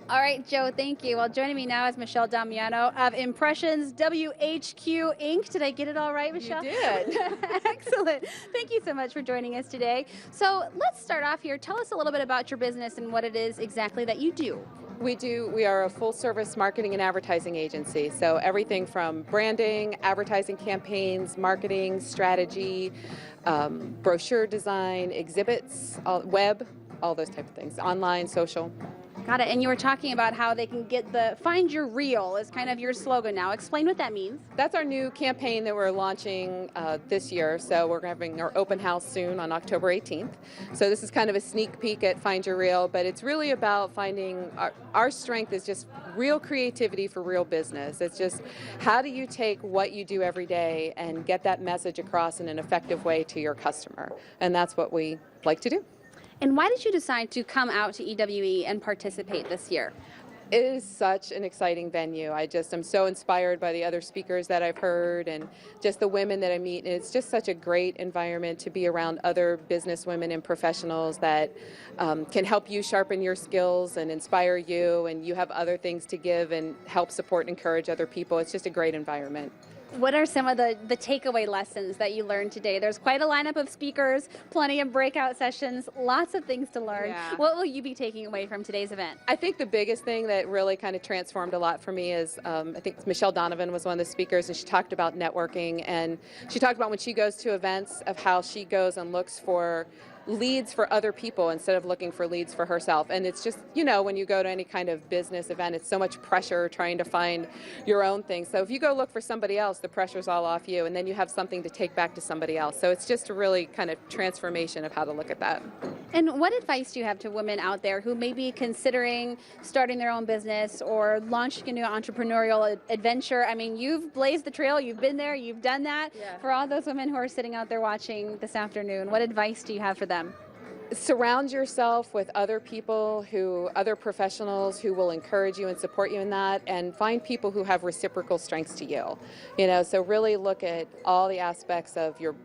All right, Joe, thank you. Well, joining me now is Michelle Damiano of Impressions WHQ Inc. Did I get it all right, Michelle? You did. Excellent. Thank you so much for joining us today. So let's start off here. Tell us a little bit about your business and what it is exactly that you do. We are a full service marketing and advertising agency. So everything from branding, advertising campaigns, marketing, strategy, brochure design, exhibits, web, all those type of things, online, social. Got it. And you were talking about how they can get the Find Your Real is kind of your slogan now. Explain what that means. That's our new campaign that we're launching this year. So we're having our open house soon on October 18th. So this is kind of a sneak peek at Find Your Real, but it's really about finding our strength is just real creativity for real business. It's just how do you take what you do every day and get that message across in an effective way to your customer? And that's what we like to do. And why did you decide to come out to EWE and participate this year? It is such an exciting venue. I'm so inspired by the other speakers that I've heard and just the women that I meet. And it's just such a great environment to be around other business women and professionals that can help you sharpen your skills and inspire you, and you have other things to give and help support and encourage other people. It's just a great environment. What are some of the takeaway lessons that you learned today? There's quite a lineup of speakers, plenty of breakout sessions, lots of things to learn. Yeah. What will you be taking away from today's event? I think the biggest thing that really kind of transformed a lot for me is I think Michelle Donovan was one of the speakers, and she talked about networking, and she talked about when she goes to events of how she goes and looks for leads for other people instead of looking for leads for herself. And it's just, when you go to any kind of business event, it's so much pressure trying to find your own thing. So if you go look for somebody else, the pressure's all off you, and then you have something to take back to somebody else. So it's just a really kind of transformation of how to look at that. And what advice do you have to women out there who may be considering starting their own business or launching a new entrepreneurial adventure? I mean, you've blazed the trail, you've been there, you've done that. Yeah. For all those women who are sitting out there watching this afternoon, what advice do you have for them? Surround yourself with other people, other professionals who will encourage you and support you in that, and find people who have reciprocal strengths to you. So really look at all the aspects of your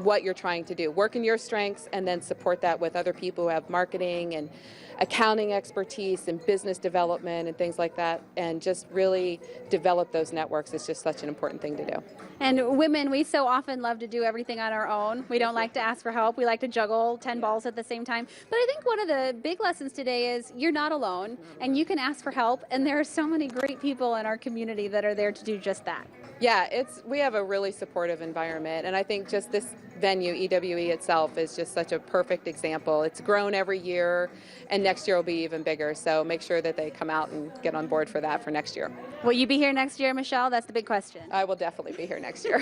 what you're trying to do. Work in your strengths and then support that with other people who have marketing and accounting expertise and business development and things like that, and just really develop those networks. It's just such an important thing to do. And women, we so often love to do everything on our own. We don't like to ask for help. We like to juggle 10 balls at the same time. But I think one of the big lessons today is you're not alone, and you can ask for help, and there are so many great people in our community that are there to do just that. Yeah, we have a really supportive environment, and I think just this venue, EWE itself, is just such a perfect example. It's grown every year, and next year will be even bigger, so make sure that they come out and get on board for that for next year. Will you be here next year, Michelle? That's the big question. I will definitely be here next year.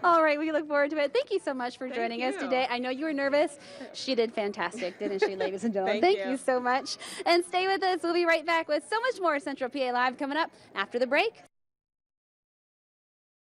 All right, we look forward to it. Thank you so much for joining us you. today. I know you were nervous. She did fantastic, didn't she, ladies and gentlemen? Thank Thank you. you so much. And stay with us. We'll be right back with so much more Central PA Live coming up after the break.